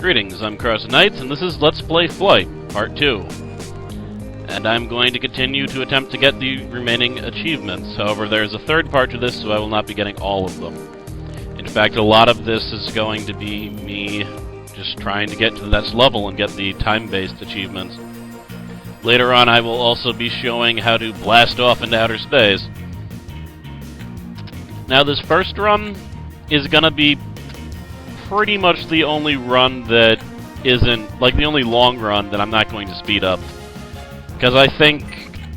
Greetings, I'm CrossKnights, and this is Let's Play Flight, Part 2. And I'm going to continue to attempt to get the remaining achievements. However, there's a third part to this, so I will not be getting all of them. In fact, a lot of this is going to be me just trying to get to the next level and get the time-based achievements. Later on, I will also be showing how to blast off into outer space. Now, this first run is gonna be pretty much the only run that isn't, like, the only long run that I'm not going to speed up. Because I think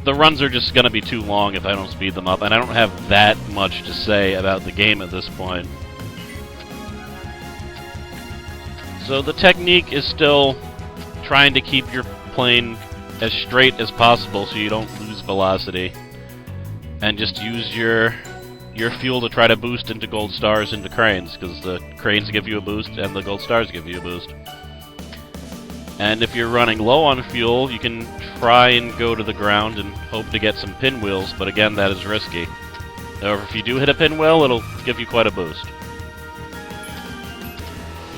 the runs are just gonna be too long if I don't speed them up, and I don't have that much to say about the game at this point. So the technique is still trying to keep your plane as straight as possible so you don't lose velocity. And just use your fuel to try to boost into gold stars into cranes, because the cranes give you a boost and the gold stars give you a boost. And if you're running low on fuel, you can try and go to the ground and hope to get some pinwheels, but again, that is risky. However, if you do hit a pinwheel, it'll give you quite a boost.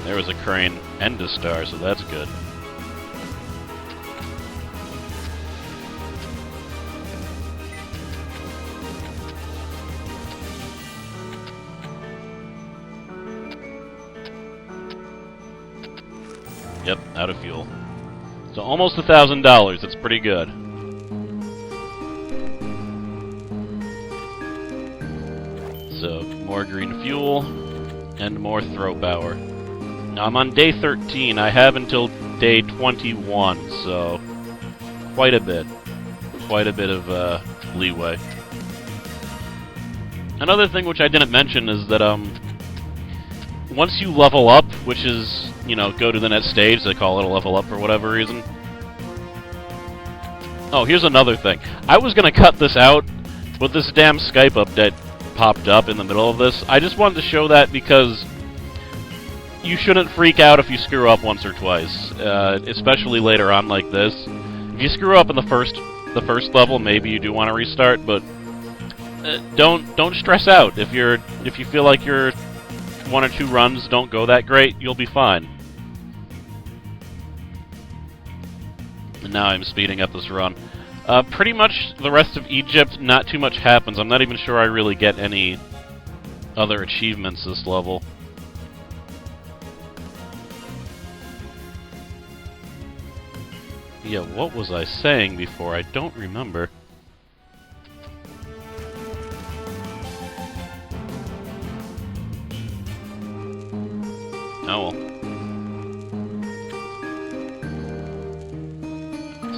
There was a crane and a star, so that's good. Yep, out of fuel. So almost $1,000, that's pretty good. So, more green fuel, and more throw power. Now I'm on day 13, I have until day 21, so quite a bit. Quite a bit of leeway. Another thing which I didn't mention is that, once you level up, which is, you know, go to the next stage, they call it a level up for whatever reason. Oh, here's another thing. I was gonna cut this out, but this damn Skype update popped up in the middle of this. I just wanted to show that because you shouldn't freak out if you screw up once or twice, especially later on like this. If you screw up in the first level, maybe you do want to restart, but don't stress out. If you feel like your one or two runs don't go that great, you'll be fine. And now I'm speeding up this run. Pretty much the rest of Egypt, not too much happens. I'm not even sure I really get any other achievements this level. Yeah, what was I saying before? I don't remember. Oh well.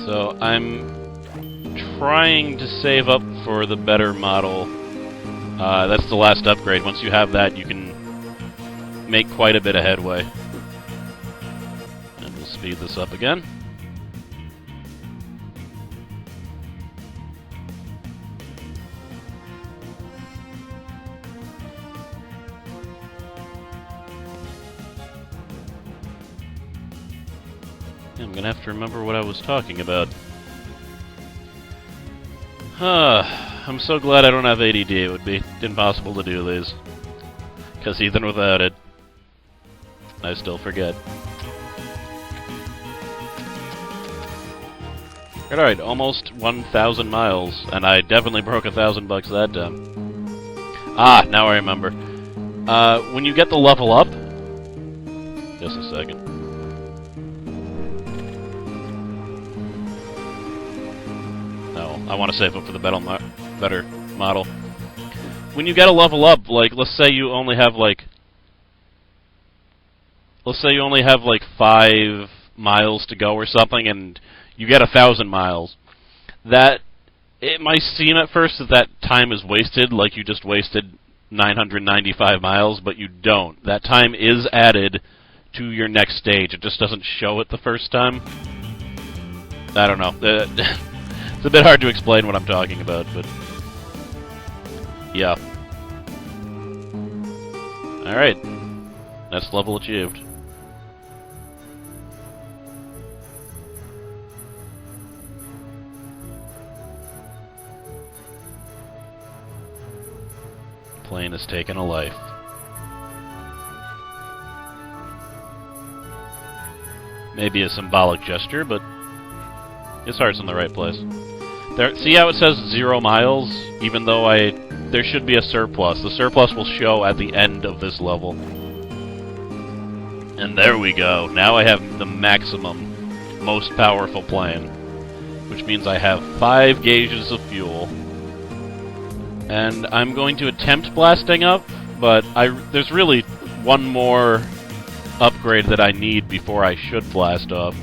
So, I'm trying to save up for the better model. That's the last upgrade. Once you have that, you can make quite a bit of headway. And we'll speed this up again. I'm gonna have to remember what I was talking about. I'm so glad I don't have ADD. It would be impossible to do these. Because even without it, I still forget. Alright, almost 1,000 miles, and I definitely broke $1,000 that time. Ah, now I remember. When you get the level up... Just a second. I want to save up for the better model. When you get a level up, like, let's say you only have like 5 miles to go or something, and you get 1,000 miles. That, it might seem at first that time is wasted, like you just wasted 995 miles, but you don't. That time is added to your next stage. It just doesn't show it the first time. I don't know. It's a bit hard to explain what I'm talking about, but... yeah. Alright. Next level achieved. Plane has taken a life. Maybe a symbolic gesture, but his heart's in the right place. There, see how it says 0 miles? Even though there should be a surplus. The surplus will show at the end of this level. And there we go. Now I have the maximum, most powerful plane. Which means I have 5 gauges of fuel. And I'm going to attempt blasting up, but there's really one more upgrade that I need before I should blast off.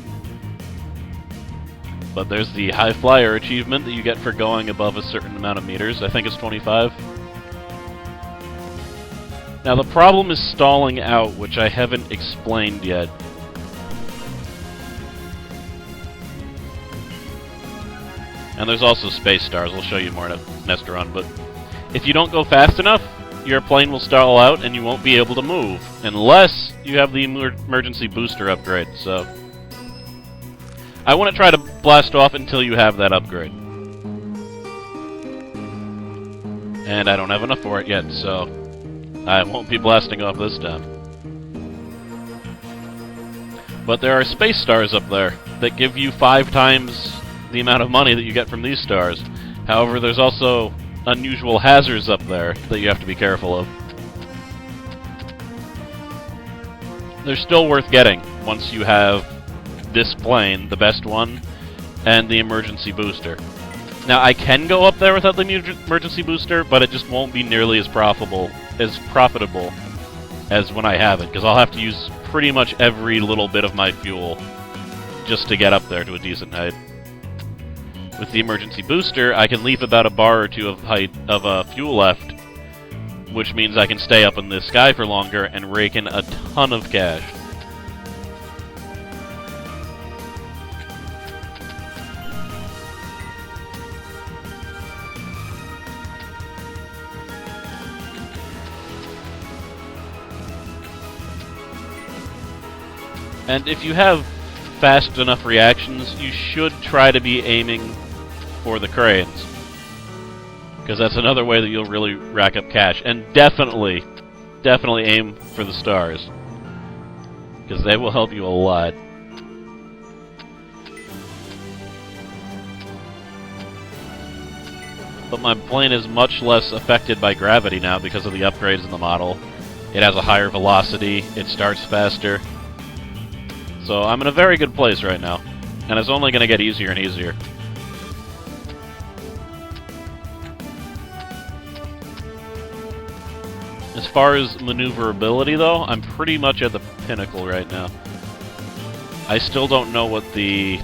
But there's the High Flyer achievement that you get for going above a certain amount of meters. I think it's 25. Now the problem is stalling out, which I haven't explained yet. And there's also space stars. I'll show you more in a next run, but if you don't go fast enough, your plane will stall out and you won't be able to move, unless you have the emergency booster upgrade, so I want to try to blast off until you have that upgrade. And I don't have enough for it yet, so I won't be blasting off this time. But there are space stars up there that give you 5 times the amount of money that you get from these stars. However, there's also unusual hazards up there that you have to be careful of. They're still worth getting once you have this plane, the best one, and the emergency booster. Now, I can go up there without the emergency booster, but it just won't be nearly as profitable as when I have it, because I'll have to use pretty much every little bit of my fuel just to get up there to a decent height. With the emergency booster, I can leave about a bar or two of fuel left, which means I can stay up in the sky for longer and rake in a ton of cash. And if you have fast enough reactions, you should try to be aiming for the cranes. Because that's another way that you'll really rack up cash. And definitely aim for the stars. Because they will help you a lot. But my plane is much less affected by gravity now because of the upgrades in the model. It has a higher velocity, it starts faster. So I'm in a very good place right now. And it's only going to get easier and easier. As far as maneuverability, though, I'm pretty much at the pinnacle right now. I still don't know what the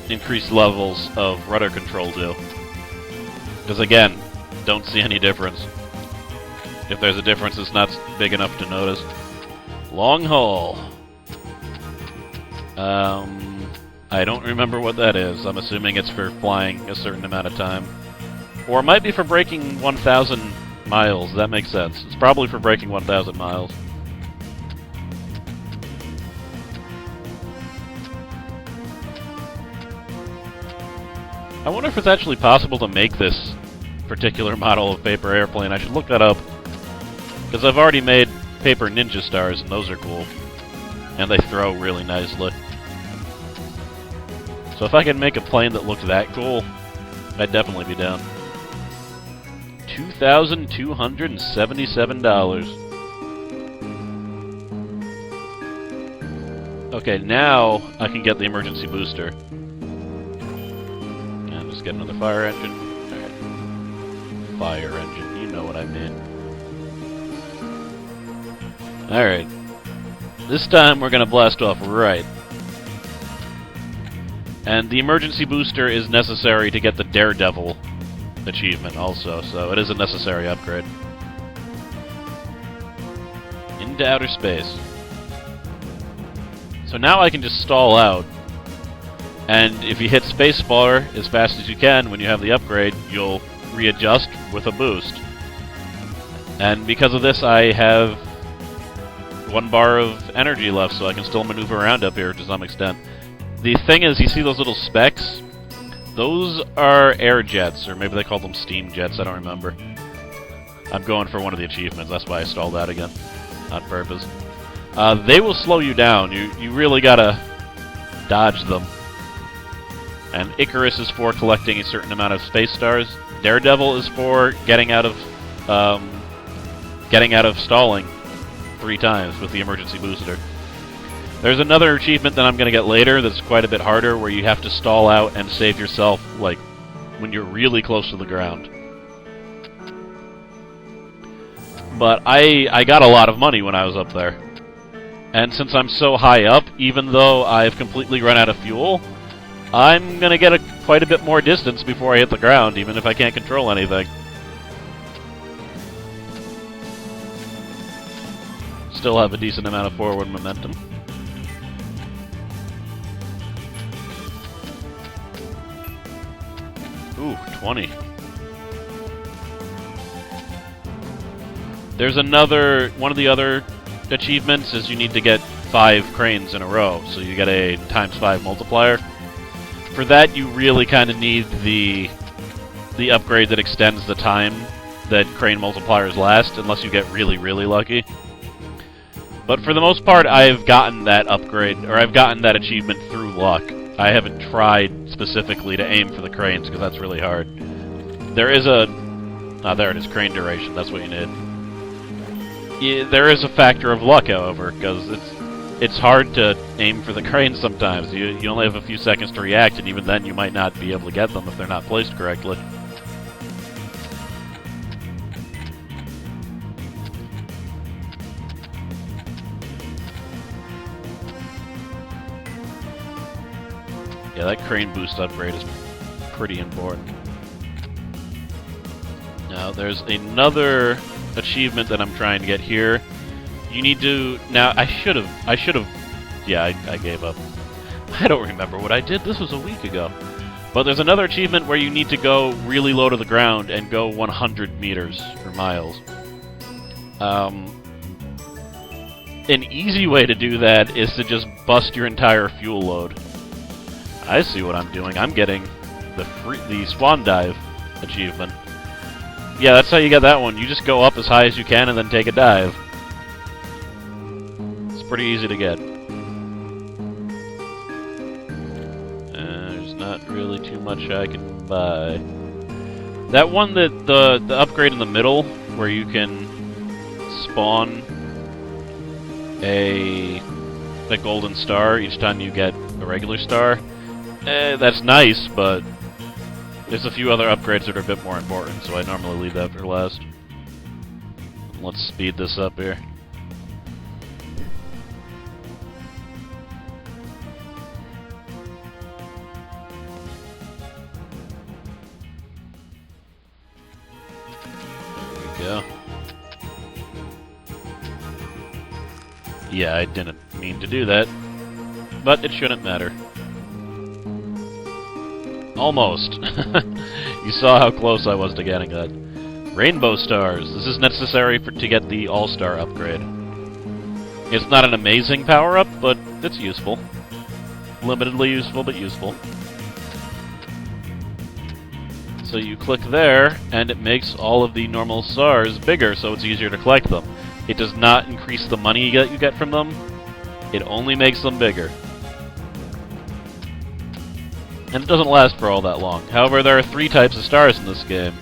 increased levels of rudder control do. Because again, don't see any difference. If there's a difference, it's not big enough to notice. Long haul. I don't remember what that is. I'm assuming it's for flying a certain amount of time. Or it might be for breaking 1,000 miles. That makes sense. It's probably for breaking 1,000 miles. I wonder if it's actually possible to make this particular model of paper airplane. I should look that up. Because I've already made paper ninja stars, and those are cool. And they throw really nicely. So if I could make a plane that looked that cool, I'd definitely be down. $2,277. Okay, now I can get the emergency booster. And just get another fire engine. Alright. Fire engine, you know what I mean. Alright. This time we're gonna blast off right. And the emergency booster is necessary to get the Daredevil achievement also, so it is a necessary upgrade. Into outer space. So now I can just stall out, and if you hit spacebar as fast as you can when you have the upgrade, you'll readjust with a boost. And because of this, I have 1 bar of energy left, so I can still maneuver around up here to some extent. The thing is, you see those little specks? Those are air jets, or maybe they call them steam jets, I don't remember. I'm going for one of the achievements, that's why I stalled out again. On purpose. They will slow you down. You really gotta dodge them. And Icarus is for collecting a certain amount of space stars. Daredevil is for getting out of stalling 3 times with the emergency booster. There's another achievement that I'm going to get later that's quite a bit harder, where you have to stall out and save yourself, like, when you're really close to the ground. But I got a lot of money when I was up there. And since I'm so high up, even though I've completely run out of fuel, I'm going to get quite a bit more distance before I hit the ground, even if I can't control anything. Still have a decent amount of forward momentum. Ooh, 20. There's one of the other achievements is you need to get 5 cranes in a row, so you get a ×5 multiplier. For that, you really kind of need the upgrade that extends the time that crane multipliers last, unless you get really, really lucky. But for the most part, I've gotten that upgrade, or I've gotten that achievement through luck. I haven't tried specifically to aim for the cranes, because that's really hard. There is a... Ah, there it is, crane duration, that's what you need. Yeah, there is a factor of luck, however, because it's hard to aim for the cranes sometimes. You only have a few seconds to react, and even then you might not be able to get them if they're not placed correctly. Yeah, that crane boost upgrade is pretty important. Now, there's another achievement that I'm trying to get here. You need to... Now, I should have... Yeah, I gave up. I don't remember what I did. This was a week ago. But there's another achievement where you need to go really low to the ground and go 100 meters, or miles. An easy way to do that is to just bust your entire fuel load. I see what I'm doing. I'm getting the Swan Dive achievement. Yeah, that's how you get that one. You just go up as high as you can and then take a dive. It's pretty easy to get. There's not really too much I can buy. That one, the upgrade in the middle, where you can spawn a golden star each time you get a regular star. That's nice, but there's a few other upgrades that are a bit more important, so I normally leave that for last. Let's speed this up here. There we go. Yeah, I didn't mean to do that, but it shouldn't matter. Almost. You saw how close I was to getting that. Rainbow stars. This is necessary to get the All-Star upgrade. It's not an amazing power-up, but it's useful. Limitedly useful, but useful. So you click there, and it makes all of the normal stars bigger, so it's easier to collect them. It does not increase the money that you get from them. It only makes them bigger. And it doesn't last for all that long. However, there are 3 types of stars in this game.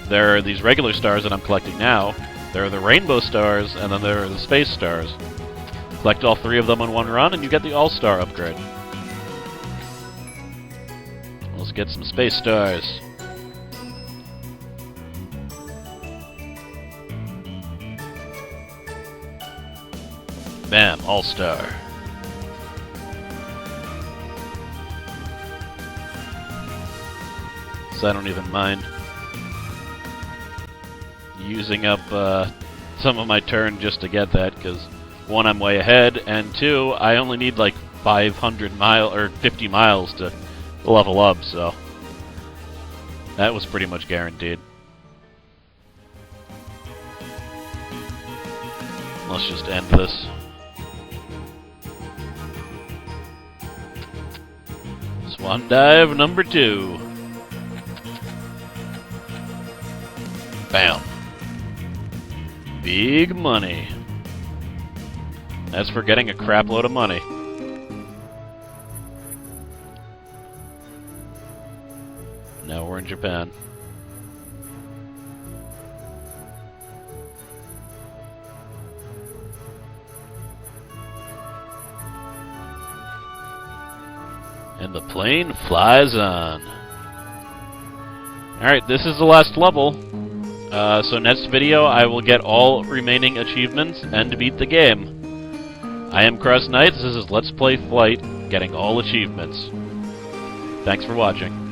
There are these regular stars that I'm collecting now, there are the rainbow stars, and then there are the space stars. Collect all 3 of them in one run, and you get the All-Star upgrade. Let's get some space stars. Bam, All-Star. So I don't even mind using up some of my turn just to get that, because 1, I'm way ahead, and 2, I only need like 50 miles to level up, so that was pretty much guaranteed. Let's just end this. Swan Dive number 2. Bam. Big money. That's for getting a crap load of money. Japan. And the plane flies on. Alright, this is the last level. So next video, I will get all remaining achievements and beat the game. I am CrossKnights, this is Let's Play Flight, getting all achievements. Thanks for watching.